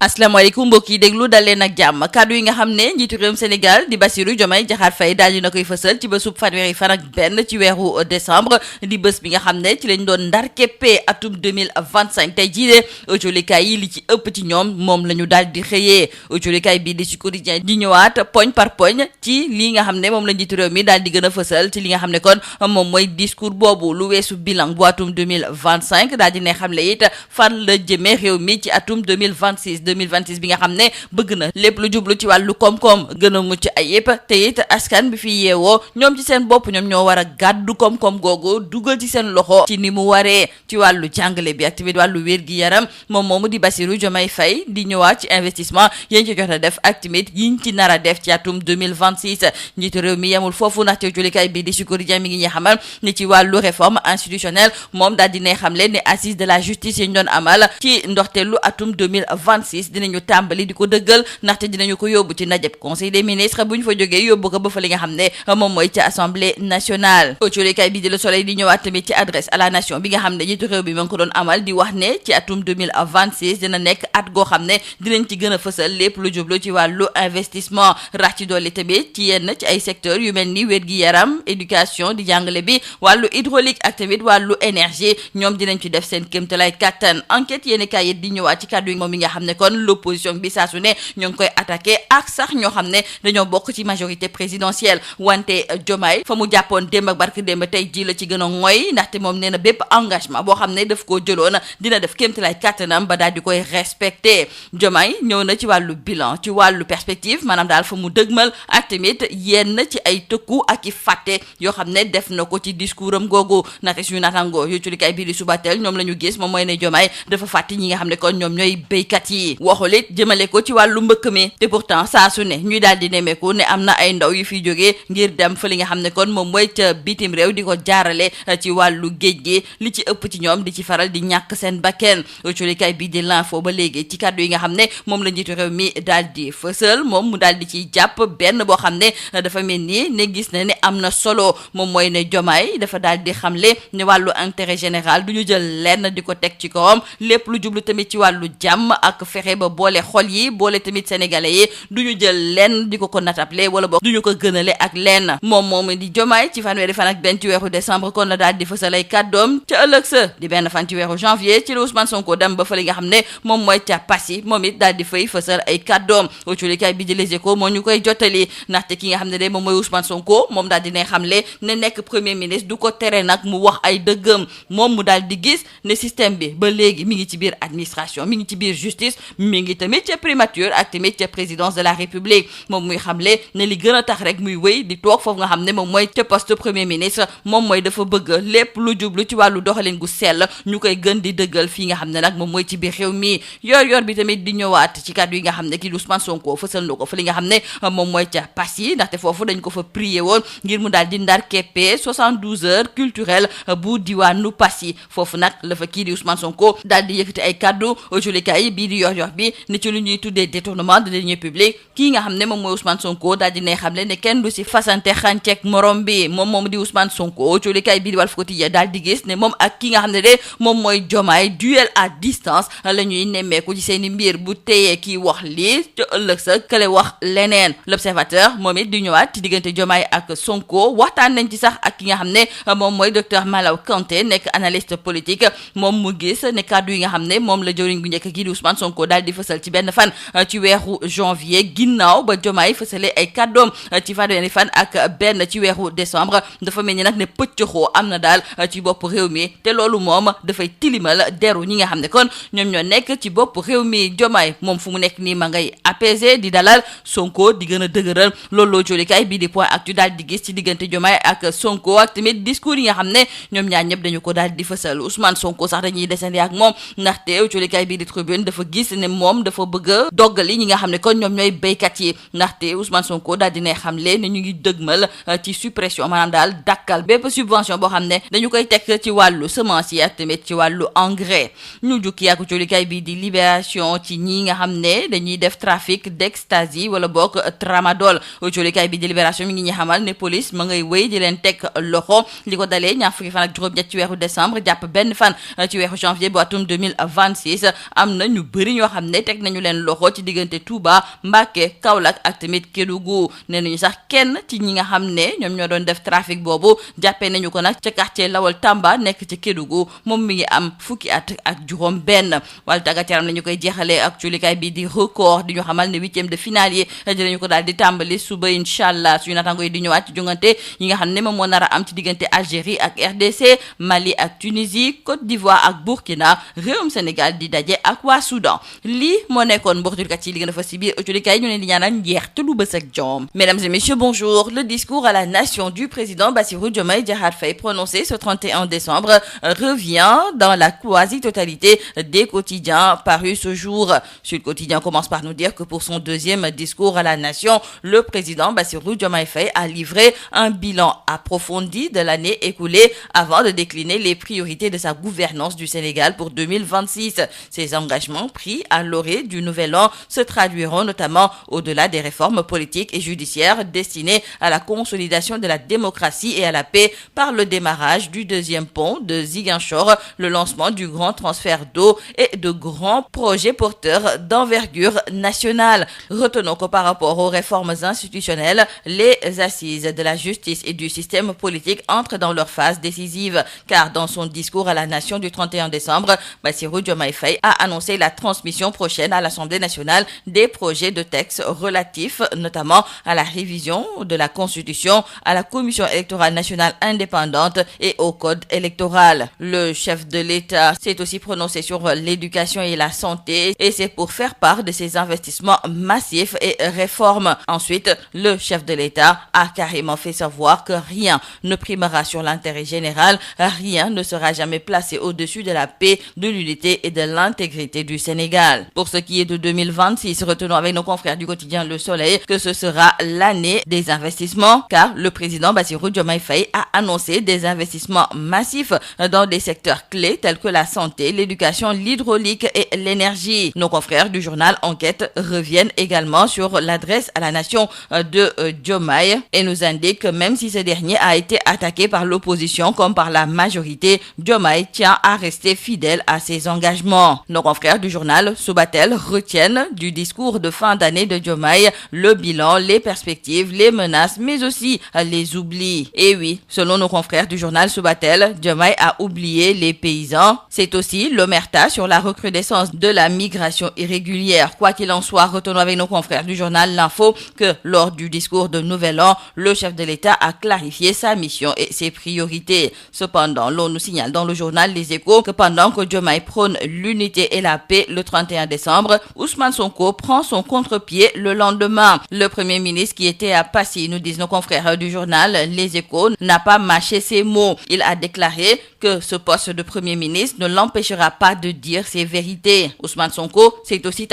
asalaamaaleykum mbokk yi déglu dal leen ak jàmm kàddu yi nga xam ne njiitu réewum Sénégal di Bassirou Diomaye Diakhar Faye daal dina koy fësal ci bésub fanweeri fan ak benn ci weeru décembre di bés bi nga xam ne ci lañ doon ndar keppee atum 2025 tey jii de autolikaay yi li ci ëpp ci ñoom moom la ñu daal di xëyee autolikaay bi di ci quotidien di ñëwaat poñ par poñ ci li nga xam ne moom la njiitu réew mi daal di gën a fësal ci li nga xam ne kon moom mooy discours boobu lu weesu bilan bu atum 2025 daal di ne xam le it fan la jëmee réew mi ci atum 2026 bi nga xam ne bëgg na lépp lu jublu ci wàllu koom-koom gën a mucc ayib te it askan bi fi yeewoo ñoom ci seen bopp ñoom ñoo war a gàddu koom-koom googu dugal ci seen loxo ci ni mu waree ci wàllu jàngale bi ak tamit wàllu wér-gi-yaram moom moomu di Bassirou Diomaye Faye di ñëwaat ci investissement yéen ci jot a def ak tamit yiñ ci nar a def ci atum 2026 njiitu réew mi yemul foofu ndaxte julikaay bi di ci quotidien mi ngi ñuy xamal ni ci wàllu réforme institutionnelle moom daal di ne xamle ne assise de la justice yi ñu doon amal ci ndorteelu atum 2026 dinañu tàmbali di ko dëggal ndaxte dinañu ko yóbbu ci ndajeb conseil des ministres bu ñu fa jógee yóbbu ko ba fa li nga xam ne moom mooy ci assemblée nationale autolikaay bi di Le Soleil di ñëwaat tamit ci adresse à la nation bi nga xam ne jiitu réew bi ma ngi ko doon amal di wax ne ci atum 2026 dina nekk at goo xam ne dinañ ci gën a fësal lépp lu jublu ci wàllu investissement rax ci dolli tamit ci yenn ci ay secteurs yu mel ni wér-gi-yaram éducation di jàngale bi wàllu hydraulique ak tamit wàllu énergie ñoom dinañ ci def seen kéemtalaay kàttan enquête yéeni kaay di ñëwaat ci kàddu yi moom mi nga xam ne kon l'opposition bi saa su ne ñoo ngi koy attaqué ak sax ñoo xam ne dañoo bokk ci majorité présidentielle wante Diomaye fa mu jàppoon démb ak barke démb tey ji la ci gën a ngoy ndaxte moom nee na bépp engagement boo xam ne daf koo jëloon dina def kéemtalaay kàttanam ba daal di koy respecté Diomaye ñëw na ci wàllu bilan ci wàllu perspective maanaam daal fa mu dëgmal ak tamit yenn ci ay tëkku ak i fàtte yoo xam ne def na ko ci discours am googu ndaxte suñu naataangoo yu culikaay bii di Subatel ñoom la ñu gis moom mooy ne Diomaye dafa fàtte ñi nga xam ne kon ñoom ñooy béykat yi waxulit jëmale ko ci wàllu mbëkk mi te pourtant saa su ne ñuy daal di nemeeku ne am na ay ndaw yu fi jógee ngir dem fa li nga xam ne kon moom mooy ca bitim réew di ko jaarale ci wàllu géej gi li ci ëpp ci ñoom di ci faral di ñàkk seen bakken culikaay bii di l'info ba léegi ci kàddu yi nga xam ne moom la njiitu réew mi daal di fësal moom mu daal di ciy jàpp benn boo xam ne dafa mel ni ne gis na ne am na solo moom mooy ne Diomaye dafa daal di xamle ne wàllu intérêt général du ñu jël lenn di ko teg ci kawam lépp lu jublu tamit ci wàllu jàmm ak fexe ba boole xol yi boole tamit sénégalais yi du ñu jël lenn di ko natable wala boog du ñu ko gënale ak lenn moom di Diomaye ci fanweeri fan ak benn ci weeru décembre kon la daal di fësal ay kàddoom ca ëllëg sa di benn fan ci weeru janvier ci la Ousmane Sonko dem ba fa li nga xam ne moom mooy ca Passy moom it daal di fay fësal ay kàddoom autolikaay bi di Les Échos moo ñu koy jottali ndaxte ki nga xam ne de moom mooy Ousmane Sonko moom daal di ne xamle ne nekk premier ministre du ko tere nag mu wax ay dëggam moom mu daal di gis ne système bi ba léegi mi ngi ci biir administration mi ngi ci biir justice mi ngi tamit ca primature ak tamit ca présidence de la république moom muy xamle ne li gën a tax rek muy wéy di toog foofu nga xam ne moom mooy ca poste premier ministre moom mooy dafa bëgg lépp lu jublu ci wàllu doxalin gu sell ñu koy gën di dëggal fii nga xam ne nag moom mooy ci biir réew mi yor bi tamit di ñëwaat ci kàddu yi nga xam ne kii Ousmane Sonko fësal na ko fa li nga xam ne moom mooy ca Passy ndaxte foofu dañ ko fa prié woon ngir mu daal di ndar keppe 72 heures culturelles bu diwaanu Passy foofu nag la fa kii di Ousmane Sonko daal di yëkkati ay kàddu julikaay bii di yor bi ne ci lu ñuy tuddee détournement de deniers publics kii nga xam ne moom mooy Ousmane Sonko daal di ne xam le ne kenn du si fasante xànceek morom bi moom di Ousmane Sonko julikaay bii di Walf Quotidien daal di gis ne moom ak ki nga xam ne de moom mooy Diomaye duel à distance la ñuy nemmeeku ci seeni mbir bu téyee kii wax lii te ëllëg sa kële wax leneen l'observateur moom it di ñëwaat ci diggante Diomaye ak Sonko waxtaan nañ ci sax ak ki nga xam ne moom mooy docteur Malaw Kanté nekk analyste politique moom mu gis ne kàddu yi nga xam ne moom la jëwriñ bu njëkk kii di Ousmane Sonko daal di fësal ci benn fan ci weeru janvier ginnaaw ba Diomaye fësale ay kàddoom ci fanweeri fan ak benn ci weeru décembre dafa mel ni nag ne pëccëxoo am na daal ci bopp réew mi te loolu moom dafay tilimal deru ñi nga xam ne kon ñoom ñoo nekk ci bopp réew mi Diomaye moom fu mu nekk nii ma ngay apaisé di dalal Sonko di gën a dëgëral loolu loo jolikaay bii di point actu daal di gis ci diggante Diomaye ak Sonko ak tamit discours yi nga xam ne ñoom ñaar ñëpp dañu ko daal di fësal Ousmane Sonko sax dañuy desandi ak moom ndaxte jolikaay bii di Tribune dafa gis ne moom dafa bëgg a doggali ñi nga xam ne kon ñoom ñooy béykat yi ndaxte Ousmane Sonko daal di ne xamle ne ñu ngi dëgmal ci suppression maanaam daal dakkal bépp subvention boo xam ne dañu koy teg ci wàllu semence yi ak tamit ci wàllu engrais ñu jukki ak jolikaay bii di Libération ci ñi nga xam ne dañuy def trafic d'ecstasy wala boog tramadol jolikaay bii di Libération mi ngi ñuy xamal ne police ma ngay wéy di leen teg loxo li ko dalee ñaar fukki fan ak juróom-ñett ci weeru décembre jàpp benn fan ci weeru janvier bu atum 2026 am na ñu bëri ñoo xam ne teg nañu leen loxo ci diggante Touba Mbacké Kaolack ak tamit Kédougou nee nañu sax kenn ci ñi nga xam ne ñoom ñoo doon def trafic boobu jàppee nañu ko nag ca quartier Lawal Tamba nekk ci Kédougou moom mi ngi am fukki at ak juróom benn wàllu tàggat yaram nañu koy jeexalee ak julikaay bi di record di ñu xamal ne 8e de finale yi dinañu ko daal di tàmbali suba incha allah suñu naataango yi di ñëwaat ci jongante yi nga xam ne moom moo nar a am ci diggante Algérie ak RDC Mali ak Tunisie Côte d'Ivoire ak Burkina réewum Sénégal di daje ak waa Soudan lii moo nekkoon mbokk jullikat yi li gën a fas ci biir julikaay ñu leen di ñaanal njeex te lu bës ak jom. Mesdames et messieurs, bonjour. Le discours à la nation du président Bassirou Diomaye Diakhar Faye prononcé ce 31 décembre revient dans la quasi-totalité des quotidiens parus ce jour. Sud Quotidien commence par nous dire que pour son deuxième discours à la nation, le président Bassirou Diomaye Faye a livré un bilan approfondi de l'année écoulée avant de décliner les priorités de sa gouvernance du Sénégal pour 2026. Ces engagements pris à l'orée du nouvel an se traduiront notamment au-delà des réformes politiques et judiciaires destinées à la consolidation de la démocratie et à la paix par le démarrage du deuxième pont de Ziguinchor, le lancement du grand transfert d'eau et de grands projets porteurs d'envergure nationale. Retenons que par rapport aux réformes institutionnelles, les assises de la justice et du système politique entrent dans leur phase décisive, car dans son discours à la nation du 31 décembre, Bassirou Diomaye Faye a annoncé la transmission prochaine à l'Assemblée nationale des projets de textes relatifs notamment à la révision de la Constitution, à la Commission électorale nationale indépendante et au code électoral. Le chef de l'État s'est aussi prononcé sur l'éducation et la santé, et c'est pour faire part de ses investissements massifs et réformes. Ensuite, le chef de l'État a carrément fait savoir que rien ne primera sur l'intérêt général, rien ne sera jamais placé au-dessus de la paix, de l'unité et de l'intégrité du Sénégal. Pour ce qui est de 2026, retenons avec nos confrères du quotidien Le Soleil que ce sera l'année des investissements, car le président Bassirou Diomaye Faye a annoncé des investissements massifs dans des secteurs clés tels que la santé, l'éducation, l'hydraulique et l'énergie. Nos confrères du journal Enquête reviennent également sur l'adresse à la nation de Diomaye et nous indiquent que même si ce dernier a été attaqué par l'opposition comme par la majorité, Diomaye tient à rester fidèle à ses engagements. Nos confrères du journal Subatel retiennent du discours de fin d'année de Diomaye le bilan, les perspectives, les menaces, mais aussi les oublis. Et oui, selon nos confrères du journal Subatel, Diomaye a oublié les paysans. C'est aussi l'omerta sur la recrudescence de la migration irrégulière. Quoi qu'il en soit, retenons avec nos confrères du journal L'Info que lors du discours de Nouvel An, le chef de l'État a clarifié sa mission et ses priorités. Cependant, l'on nous signale dans le journal Les Échos que pendant que Diomaye prône l'unité et la paix le 31 décembre, Ousmane Sonko prend son contre-pied le lendemain. Le Premier ministre qui était à Passy, nous disent nos confrères du journal Les Échos, n'a pas mâché ses mots. Il a déclaré que ce poste de Premier ministre ne l'empêchera pas de dire ses vérités. Ousmane Sonko s'est aussi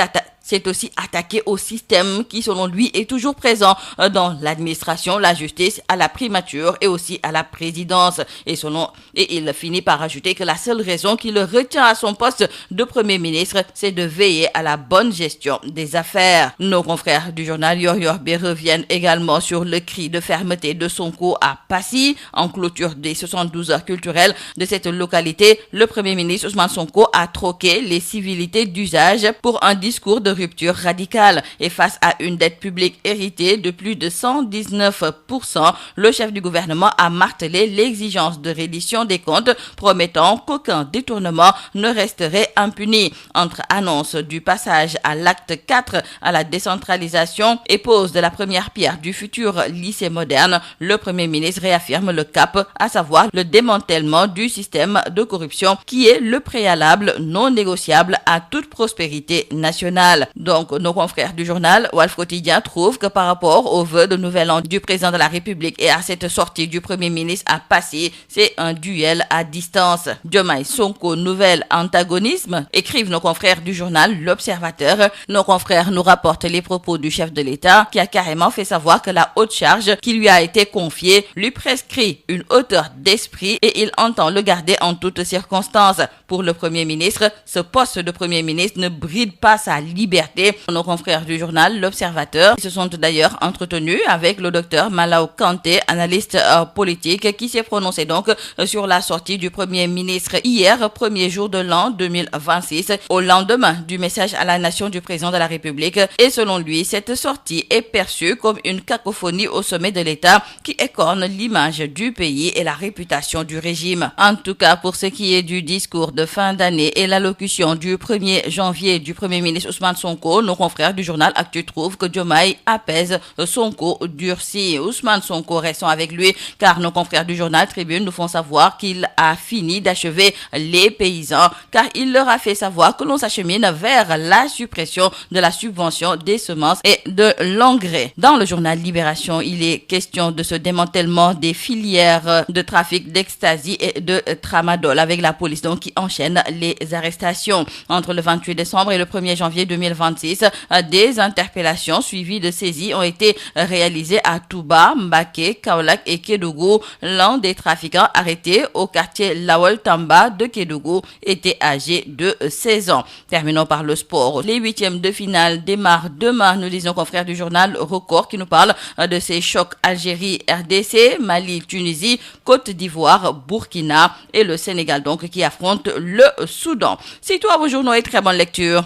attaqué au système qui, selon lui, est toujours présent dans l'administration, la justice, à la primature et aussi à la présidence. Et il finit par ajouter que la seule raison qui le retient à son poste de Premier ministre, c'est de veiller à la bonne gestion des affaires. Nos confrères du journal Yoor B reviennent également sur le cri de fermeté de Sonko à Passy. En clôture des 72 heures culturelles de cette localité, le Premier ministre Ousmane Sonko a troqué les civilités d'usage pour un discours de rupture radicale. Et face à une dette publique héritée de plus de 119%, le chef du gouvernement a martelé l'exigence de reddition des comptes, promettant qu'aucun détournement ne resterait impuni. Entre annonce du passage à l'acte 4 à la décentralisation et pose de la première pierre du futur lycée moderne, le Premier ministre réaffirme le cap, à savoir le démantèlement du système de corruption qui est le préalable non négociable à toute prospérité nationale. Donc, nos confrères du journal Walf Quotidien trouvent que par rapport aux vœux de nouvel an du président de la République et à cette sortie du Premier ministre à Passy, c'est un duel à distance. Diomaye Sonko, nouvel antagonisme, écrivent nos confrères du journal L'Observateur. Nos confrères nous rapportent les propos du chef de l'État qui a carrément fait savoir que la haute charge qui lui a été confiée lui prescrit une hauteur d'esprit et il entend le garder en toutes circonstances. Pour le Premier ministre, ce poste de Premier ministre ne bride pas sa liberté liberté. Nos confrères du journal L'Observateur se sont d'ailleurs entretenus avec le docteur Malaw Kanté, analyste politique, qui s'est prononcé donc sur la sortie du Premier ministre hier, premier jour de l'an 2026, au lendemain du message à la nation du président de la République. Et selon lui, cette sortie est perçue comme une cacophonie au sommet de l'État qui écorne l'image du pays et la réputation du régime. En tout cas, pour ce qui est du discours de fin d'année et l'allocution du 1er janvier du Premier ministre Ousmane Sonko, nos confrères du journal Actu trouvent que Diomaye apaise, Sonko durcit. Ousmane Sonko, restons avec lui, car nos confrères du journal Tribune nous font savoir qu'il a fini d'achever les paysans, car il leur a fait savoir que l'on s'achemine vers la suppression de la subvention des semences et de l'engrais. Dans le journal Libération, il est question de ce démantèlement des filières de trafic d'ecstasy et de tramadol avec la police donc qui enchaîne les arrestations. Entre le 28 décembre et le 1er janvier 2026, des interpellations suivies de saisies ont été réalisées à Touba, Mbacké, Kaolack et Kédougou. L'un des trafiquants arrêtés au quartier Lawal Tamba de Kédougou était âgé de 16 ans. Terminons par le sport. Les huitièmes de finale démarrent demain, nous disons confrères du journal Record qui nous parle de ces chocs Algérie, RDC, Mali, Tunisie, Côte d'Ivoire, Burkina et le Sénégal donc qui affrontent le Soudan. C'est tout à vos journaux et très bonne lecture.